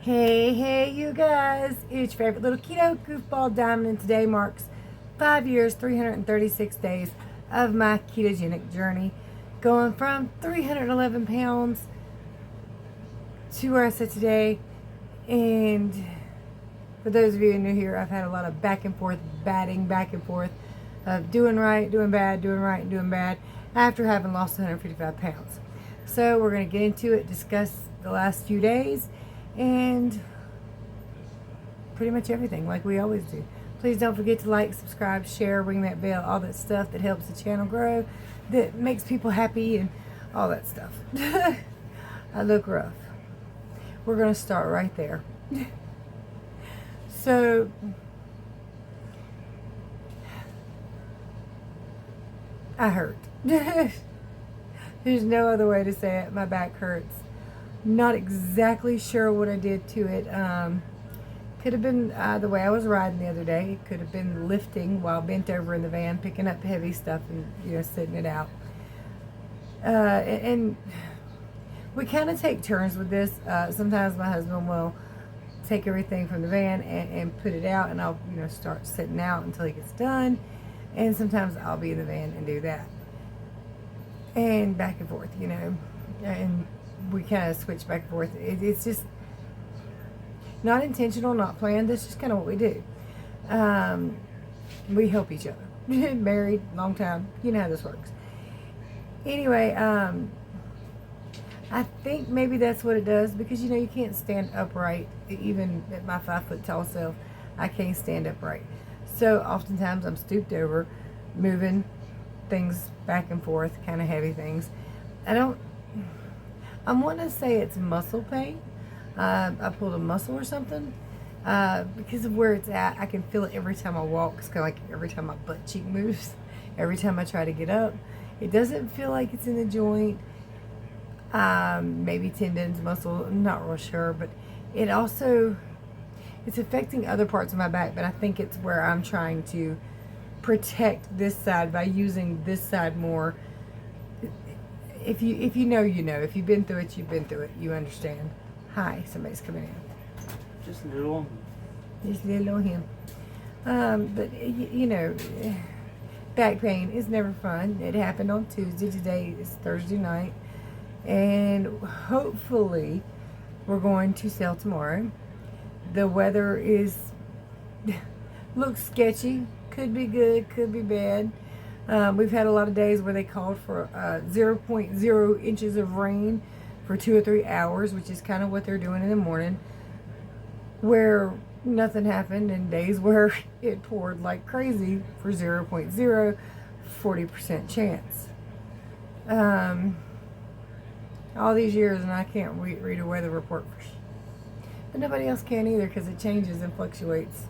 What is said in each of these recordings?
Hey, you guys. It's your favorite little keto goofball Diamond, and today marks 5 years, 336 days of my ketogenic journey, going from 311 pounds to where I sit today. And for those of you who are new here, I've had a lot of back and forth, batting back and forth of doing right, doing bad, doing right, and doing bad after having lost 155 pounds. So we're going to get into it, discuss the last few days, and pretty much everything like we always do. Please don't forget to like, subscribe, share, ring that bell, all that stuff that helps the channel grow, that makes people happy, and all that stuff. I look rough. We're going to start right there. So I hurt. There's no other way to say it. My back hurts. Not exactly sure what I did to it. Could have been the way I was riding the other day. It could have been lifting while bent over in the van, picking up heavy stuff and sitting it out. And we kind of take turns with this. Sometimes my husband will take everything from the van and put it out, and I'll start sitting out until he gets done. And sometimes I'll be in the van and do that, and back and forth, and we kind of switch back and forth. It's just not intentional, not planned. That's just kind of what we do. We help each other. Married, long time. You know how this works. Anyway, I think maybe that's what it does, because you can't stand upright. Even at my 5 foot tall self, I can't stand upright. So oftentimes I'm stooped over, moving things back and forth, kind of heavy things. I want to say it's muscle pain. I pulled a muscle or something. Because of where it's at, I can feel it every time I walk. It's kind of like every time my butt cheek moves. Every time I try to get up. It doesn't feel like it's in the joint. Maybe tendons, muscle, I'm not real sure. But it's affecting other parts of my back. But I think it's where I'm trying to protect this side by using this side more. If you know, you know. If you've been through it, you've been through it. You understand. Hi, somebody's coming in. Just little him. But back pain is never fun. It happened on Tuesday. Today is Thursday night, and hopefully we're going to sell tomorrow. The weather looks sketchy. Could be good. Could be bad. We've had a lot of days where they called for 0.0 inches of rain for 2 or 3 hours, which is kind of what they're doing in the morning, where nothing happened, and days where it poured like crazy for 0.0, 40% chance. All these years, and I can't read a weather report. But nobody else can either, because it changes and fluctuates.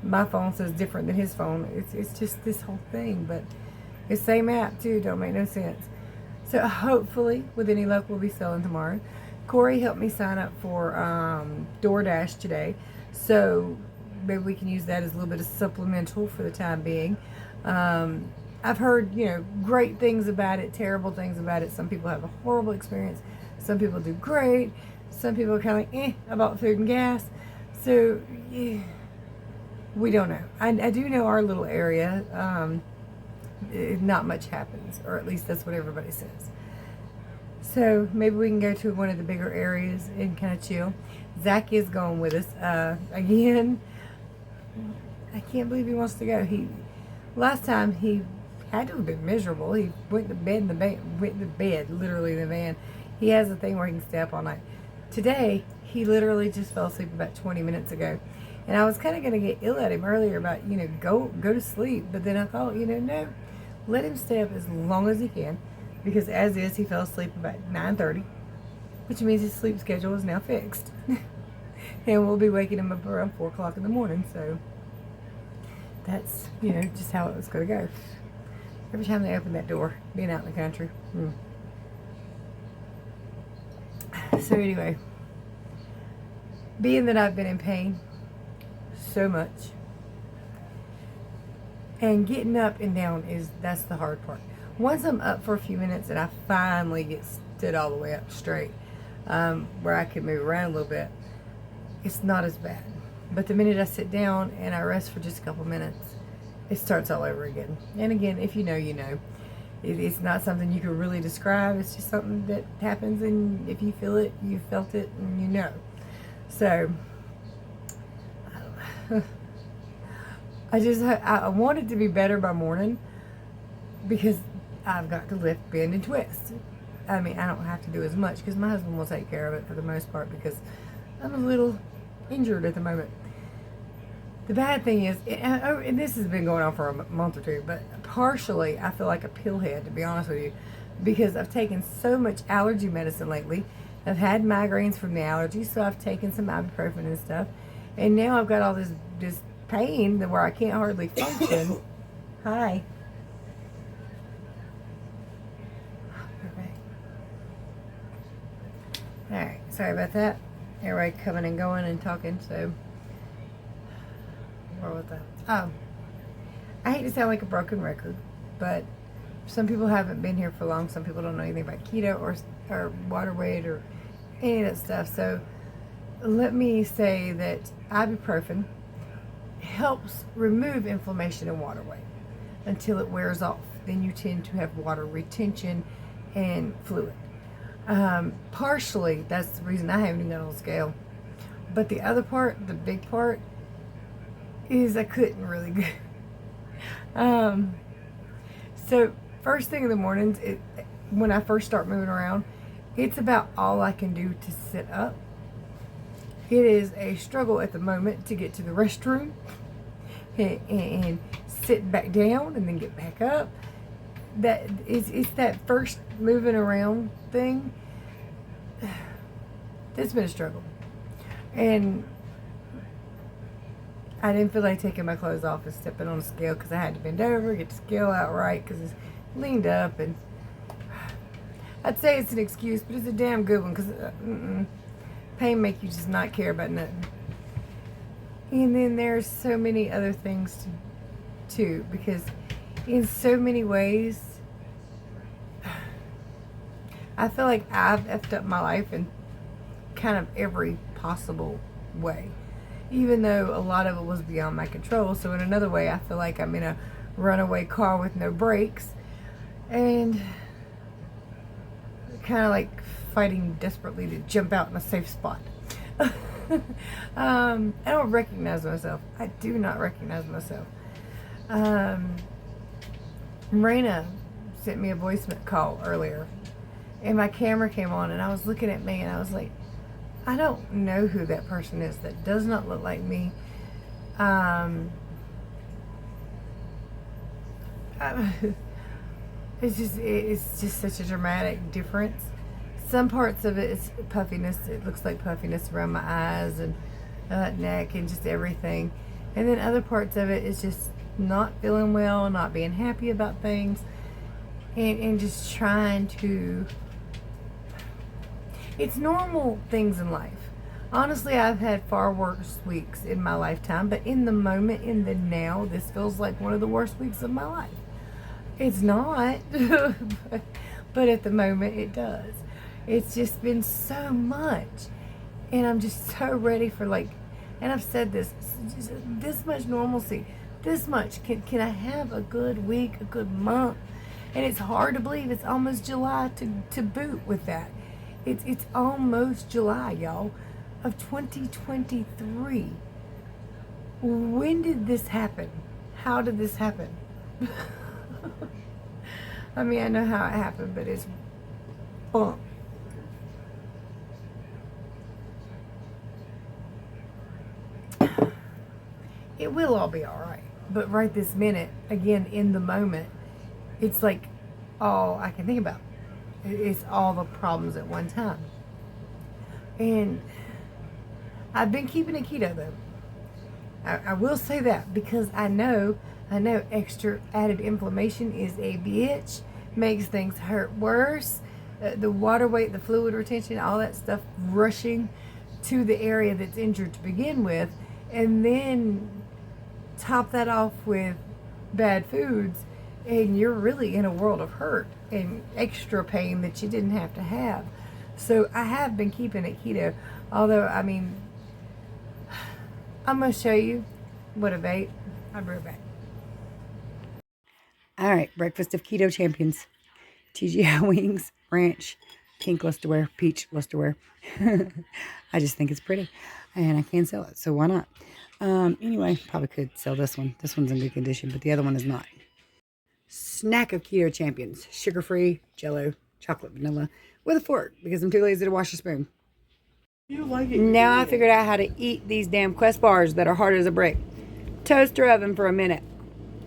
My phone says different than his phone. It's just this whole thing, but it's same app too. Don't make no sense. So hopefully, with any luck, we'll be selling tomorrow. Corey helped me sign up for DoorDash today, so maybe we can use that as a little bit of supplemental for the time being. I've heard great things about it, terrible things about it. Some people have a horrible experience. Some people do great. Some people are kind of like about food and gas. So yeah. We don't know. I do know our little area, not much happens, or at least that's what everybody says. So maybe we can go to one of the bigger areas and kind of chill. Zach is going with us again. I can't believe he wants to go. Last time he had to have been miserable. He went to bed literally in the van. He has a thing where he can stay up all night. Today he literally just fell asleep about 20 minutes ago. And I was kind of going to get ill at him earlier about, go to sleep. But then I thought, no, let him stay up as long as he can. Because as is, he fell asleep about 9:30. Which means his sleep schedule is now fixed. And we'll be waking him up around 4 o'clock in the morning. So that's, just how it was going to go. Every time they open that door, being out in the country. So anyway, being that I've been in pain so much, and getting up and down that's the hard part. Once I'm up for a few minutes and I finally get stood all the way up straight, where I can move around a little bit, it's not as bad. But the minute I sit down and I rest for just a couple minutes, it starts all over again. And again, if you know, you know. It's not something you can really describe. It's just something that happens, and if you feel it, you felt it, and you know. So, I want it to be better by morning, because I've got to lift, bend, and twist. I mean, I don't have to do as much because my husband will take care of it for the most part, because I'm a little injured at the moment. The bad thing is, and this has been going on for a month or two, but partially I feel like a pillhead, to be honest with you, because I've taken so much allergy medicine lately. I've had migraines from the allergies, so I've taken some ibuprofen and stuff, and now I've got all this pain where I can't hardly function. Hi. Alright, sorry about that. Everybody coming and going and talking, so where was that? Oh, I hate to sound like a broken record, but some people haven't been here for long. Some people don't know anything about keto or water weight or any of that stuff. So let me say that ibuprofen helps remove inflammation and water weight until it wears off. Then you tend to have water retention and fluid. Partially, that's the reason I haven't even got on the scale. But the other part, the big part, is I couldn't really go. So first thing in the mornings, when I first start moving around, it's about all I can do to sit up. It is a struggle at the moment to get to the restroom and sit back down and then get back up. It's that first moving around thing that's been a struggle. And I didn't feel like taking my clothes off and stepping on the scale because I had to bend over, get the scale out right because it's leaned up. And I'd say it's an excuse, but it's a damn good one, because pain make you just not care about nothing. And then there's so many other things too, because in so many ways, I feel like I've effed up my life in kind of every possible way, even though a lot of it was beyond my control. So in another way, I feel like I'm in a runaway car with no brakes, and kind of like fighting desperately to jump out in a safe spot. I don't recognize myself. I do not recognize myself. Raina sent me a voice call earlier, and my camera came on, and I was looking at me, and I was like, I don't know who that person is. That does not look like me. It's just such a dramatic difference. Some parts of it is puffiness. It looks like puffiness around my eyes and neck and just everything. And then other parts of it is just not feeling well, not being happy about things, and just trying to... It's normal things in life. Honestly, I've had far worse weeks in my lifetime, but in the moment, in the now, this feels like one of the worst weeks of my life. It's not, but at the moment it does. It's just been so much, and I'm just so ready for, like, and I've said this, just this much normalcy, this much. Can I have a good week, a good month? And it's hard to believe it's almost July to boot with that. It's almost July, y'all, of 2023. When did this happen? How did this happen? I mean, I know how it happened, but it's bump. It will all be all right. But right this minute, again, in the moment, it's like all I can think about. It's all the problems at one time. And I've been keeping it keto, though. I will say that, because I know extra added inflammation is a bitch, makes things hurt worse. The water weight, the fluid retention, all that stuff rushing to the area that's injured to begin with, and then top that off with bad foods, and you're really in a world of hurt and extra pain that you didn't have to have. So I have been keeping it keto, although, I mean, I'm going to show you what I've ate. I'll be right back. All right, breakfast of keto champions. TGI wings, ranch, pink lusterware, peach lusterware. I just think it's pretty, and I can sell it, so why not? Anyway, probably could sell this one. This one's in good condition, but the other one is not. Snack of keto champions. Sugar-free, Jell-O, chocolate vanilla, with a fork, because I'm too lazy to wash a spoon. You like it. Now I figured out how to eat these damn Quest bars that are hard as a brick. Toaster oven for a minute.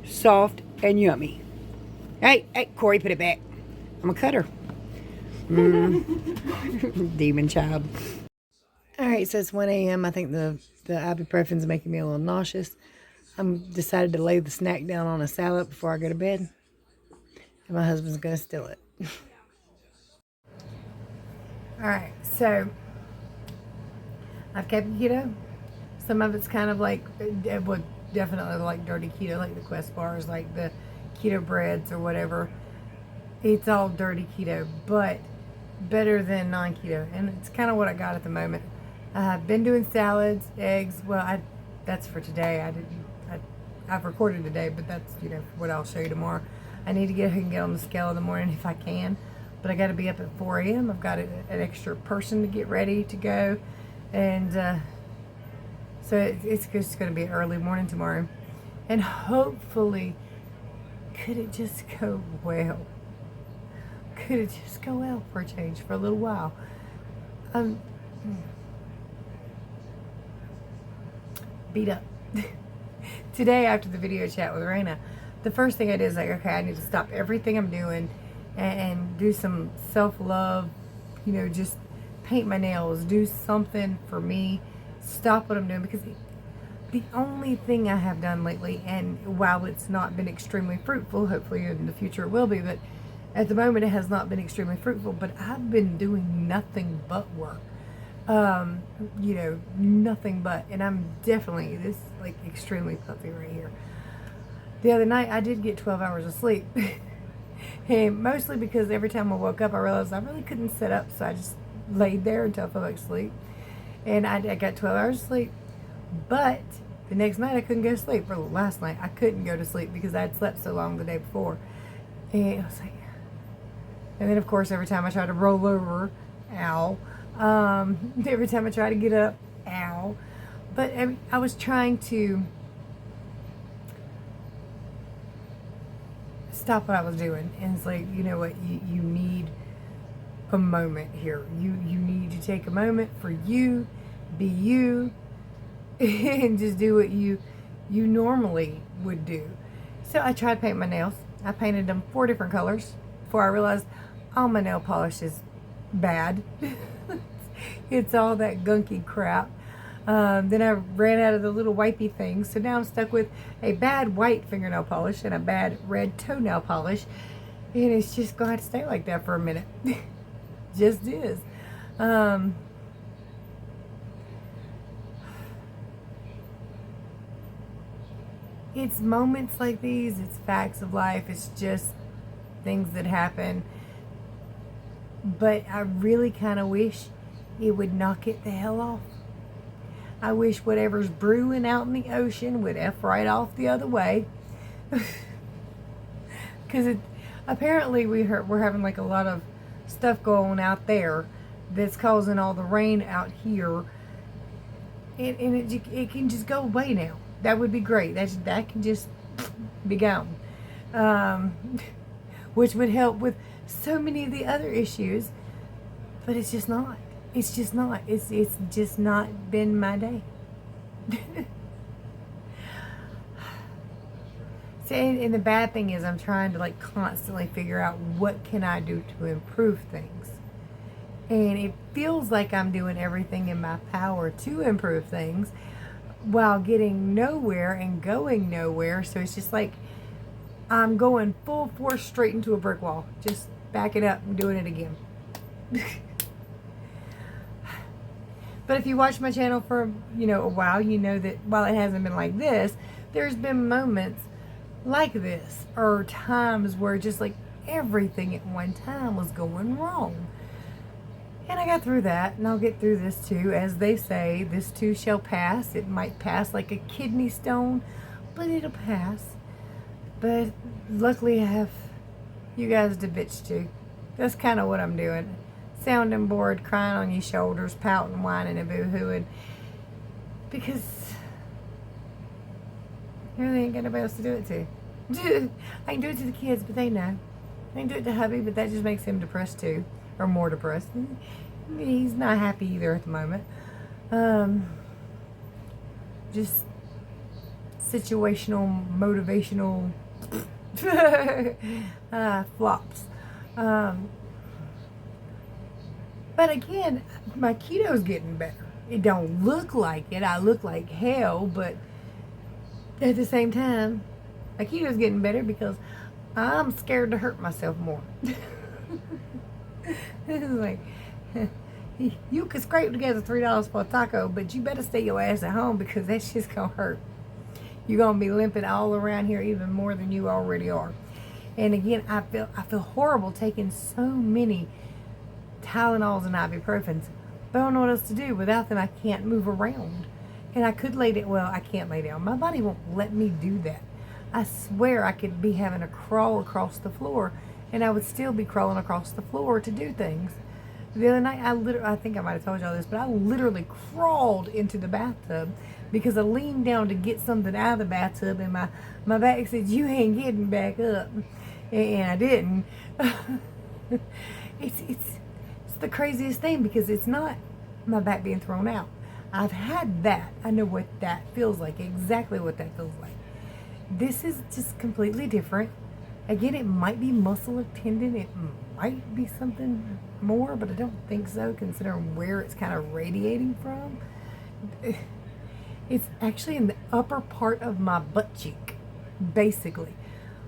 Soft and yummy. Hey, Corey, put it back. I'm a cutter. Demon child. Alright, so it's 1 a.m. I think the ibuprofen's making me a little nauseous. I'm decided to lay the snack down on a salad before I go to bed. And my husband's going to steal it. Alright, so I've kept keto. Some of it's kind of like, well, definitely like dirty keto, like the Quest bars, like the keto breads or whatever. It's all dirty keto, but better than non-keto, and it's kind of what I got at the moment. I've been doing salads, eggs. Well, that's for today. I've recorded today, but that's, you know, what I'll show you tomorrow. I need to get ahead and get on the scale in the morning if I can, but I got to be up at 4 a.m. I've got an extra person to get ready to go, and so it's just going to be an early morning tomorrow, and hopefully, could it just go well? Could it just go well for a change, for a little while? Beat up. Today, after the video chat with Raina, the first thing I did is like, okay, I need to stop everything I'm doing and do some self-love, you know, just paint my nails, do something for me, stop what I'm doing, because the only thing I have done lately, and while it's not been extremely fruitful, hopefully in the future it will be, but at the moment it has not been extremely fruitful, but I've been doing nothing but work. You know, nothing but, and I'm definitely, this is like extremely puffy right here. The other night I did get 12 hours of sleep. And mostly because every time I woke up I realized I really couldn't sit up, so I just laid there until I fell like sleep. And I got 12 hours of sleep. But the next night I couldn't go to sleep. Or last night I couldn't go to sleep because I had slept so long the day before. And I was like, and then of course every time I try to roll over, ow. Every time I try to get up, ow. But I was trying to stop what I was doing. And it's like, you know what, you need a moment here. You need to take a moment for you, be you, and just do what you normally would do. So I tried to paint my nails. I painted them 4 different colors before I realized all my nail polish is bad. It's all that gunky crap. Then I ran out of the little wipey things, so now I'm stuck with a bad white fingernail polish and a bad red toenail polish, and it's just going to have to stay like that for a minute. Just is. It's moments like these, it's facts of life, it's just things that happen, but I really kind of wish it would knock it the hell off. I wish whatever's brewing out in the ocean would F right off the other way. Because apparently we're having like a lot of stuff going out there that's causing all the rain out here. And it can just go away now. That would be great. That can just be gone. Which would help with so many of the other issues. But it's just not. It's just not. It's just not been my day. So, and the bad thing is I'm trying to like constantly figure out what can I do to improve things. And it feels like I'm doing everything in my power to improve things while getting nowhere and going nowhere. So it's just like I'm going full force straight into a brick wall. Just backing up and doing it again. But if you watch my channel for, you know, a while, you know that while it hasn't been like this, there's been moments like this, or times where just like everything at one time was going wrong. And I got through that, and I'll get through this too. As they say, this too shall pass. It might pass like a kidney stone, but it'll pass. But luckily I have you guys to bitch to. That's kind of what I'm doing. Sounding bored, crying on your shoulders, pouting, whining, and boo-hooing. Because I really ain't got nobody else to do it to. I can do it to the kids, but they know. I can do it to hubby, but that just makes him depressed too. Or more depressed. He's not happy either at the moment. Just situational, motivational flops. But again, my keto's getting better. It don't look like it. I look like hell, but at the same time, my keto's getting better because I'm scared to hurt myself more. It's like, you could scrape together $3 for a taco, but you better stay your ass at home because that shit's gonna hurt. You're gonna be limping all around here even more than you already are. And again, I feel horrible taking so many Tylenols and ibuprofens, but I don't know what else to do. Without them, I can't move around. And I could lay down. Well, I can't lay down. My body won't let me do that. I swear I could be having to crawl across the floor, and I would still be crawling across the floor to do things. The other night, I think I might have told y'all this, but I literally crawled into the bathtub because I leaned down to get something out of the bathtub, and my back said, "You ain't getting back up," and I didn't. It's the craziest thing because it's not my back being thrown out. I've had that. I know what that feels like, exactly what that feels like. This is just completely different. Again, it might be muscle or tendon. It might be something more, but I don't think so, considering where it's kind of radiating from. It's actually in the upper part of my butt cheek, basically.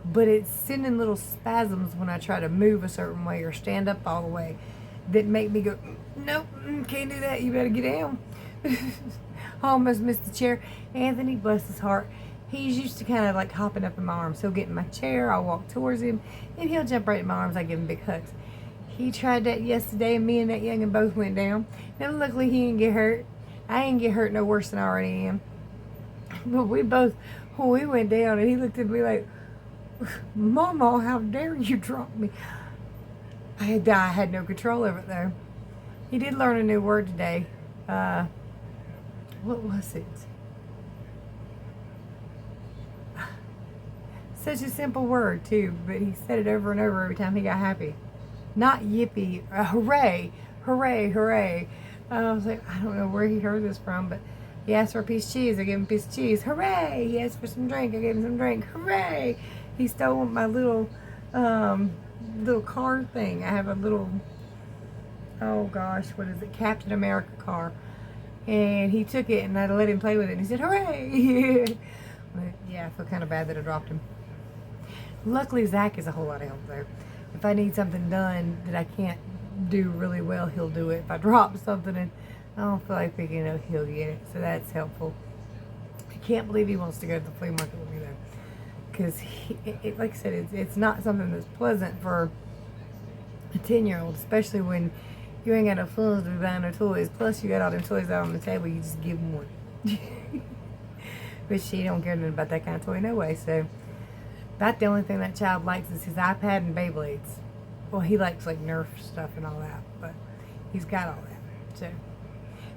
But it's sending little spasms when I try to move a certain way or stand up all the way that make me go, nope, can't do that. You better get down. I almost missed the chair. Anthony, bless his heart, he's used to kind of like hopping up in my arms. He'll get in my chair, I'll walk towards him, and he'll jump right in my arms. I give him big hugs. He tried that yesterday, and me and that youngin' both went down. Now, luckily, he didn't get hurt. I ain't get hurt no worse than I already am. But we both, when we went down, and he looked at me like, "Mama, how dare you drop me?" I had no control over it, though. He did learn a new word today. What was it? Such a simple word, too, but he said it over and over every time he got happy. Not yippee, hooray, hooray, hooray. I was like, I don't know where he heard this from, but he asked for a piece of cheese, I gave him a piece of cheese, hooray. He asked for some drink, I gave him some drink, hooray. He stole my little car thing. I have a little, oh gosh, what is it, Captain America car. And he took it, and I let him play with it, and he said, hooray. But yeah, I feel kind of bad that I dropped him. Luckily, Zach is a whole lot of help, though. If I need something done that I can't do really well, he'll do it. If I drop something and I don't feel like picking it up, he'll get it. So that's helpful. I can't believe he wants to go to the flea market with me, though. Because, like I said, it's not something that's pleasant for a 10-year-old, especially when you ain't got no funds to be buying no toys. Plus, you got all them toys out on the table, you just give them one. But she don't care nothing about that kind of toy no way, so about the only thing that child likes is his iPad and Beyblades. Well, he likes like Nerf stuff and all that, but he's got all that. So,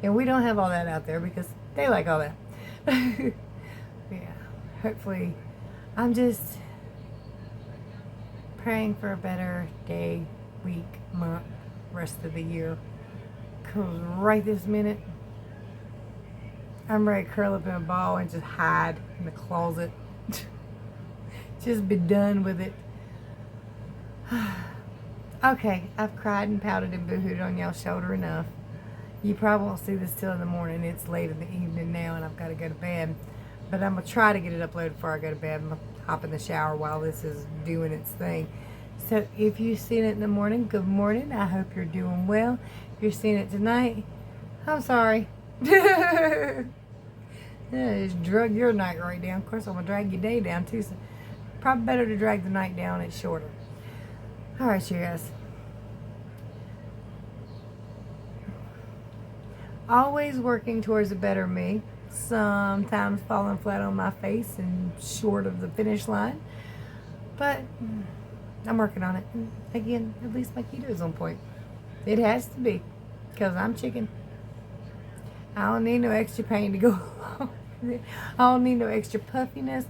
and we don't have all that out there because they like all that. Yeah, hopefully, I'm just praying for a better day, week, month, rest of the year. Because right this minute, I'm ready to curl up in a ball and just hide in the closet. Just be done with it. Okay, I've cried and pouted and boo-hooed on y'all's shoulder enough. You probably won't see this till in the morning. It's late in the evening now and I've got to go to bed. But I'm going to try to get it uploaded before I go to bed. I'm going to hop in the shower while this is doing its thing. So if you've seen it in the morning, good morning. I hope you're doing well. If you're seeing it tonight, I'm sorry. I just drug your night right down. Of course, I'm going to drag your day down too. So probably better to drag the night down. It's shorter. All right, you guys. always working towards a better me. Sometimes falling flat on my face and short of the finish line. But I'm working on it. And again, at least my keto's on point. It has to be, because I'm chicken. I don't need no extra pain to go along with it. I don't need no extra puffiness.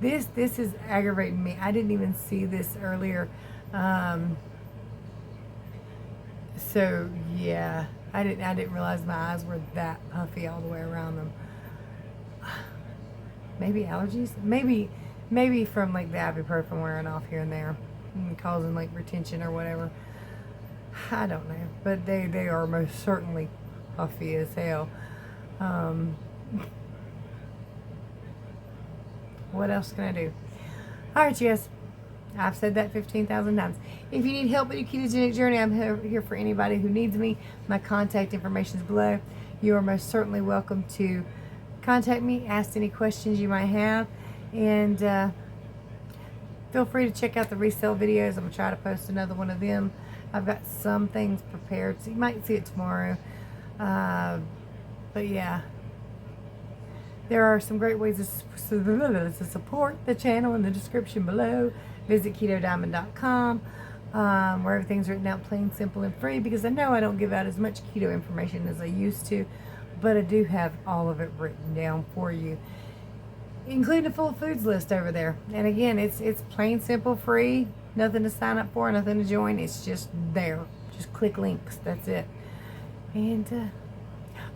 This is aggravating me. I didn't even see this earlier. So yeah, I didn't realize my eyes were that puffy all the way around them. Maybe allergies? Maybe from like the ibuprofen wearing off here and there and causing like retention or whatever. I don't know, but they are most certainly puffy as hell. What else can I do? Alright, yes. I've said that 15,000 times. If you need help with your ketogenic journey, I'm here for anybody who needs me. My contact information is below. You are most certainly welcome to contact me, ask any questions you might have, and feel free to check out the resale videos. I'm going to try to post another one of them. I've got some things prepared, so you might see it tomorrow. But yeah, there are some great ways to support the channel in the description below. Visit KetoDiamond.com, where everything's written out plain, simple, and free, because I know I don't give out as much keto information as I used to, but I do have all of it written down for you, including a full foods list over there. And again, it's plain, simple, free, nothing to sign up for, nothing to join. It's just there. Just click links. That's it. And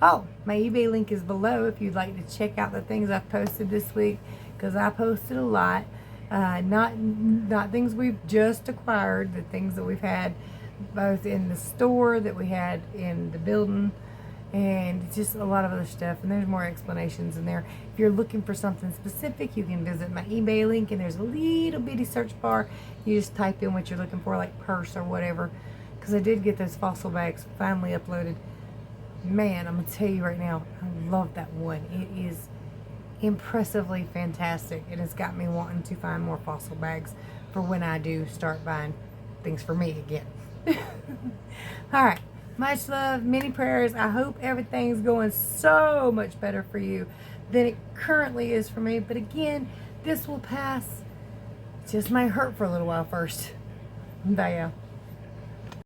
oh, my eBay link is below if you'd like to check out the things I've posted this week, because I posted a lot. Not things we've just acquired, the things that we've had both in the store, that we had in the building, and just a lot of other stuff. And there's more explanations in there. If you're looking for something specific, you can visit my eBay link, and there's a little bitty search bar. You just type in what you're looking for, like purse or whatever, because I did get those fossil bags finally uploaded. Man, I'm gonna tell you right now, I love that one. It is impressively fantastic, and it's got me wanting to find more fossil bags for when I do start buying things for me again. Alright, much love, many prayers. I hope everything's going so much better for you than it currently is for me, but again, this will pass. It just might hurt for a little while first. Bye, y'all.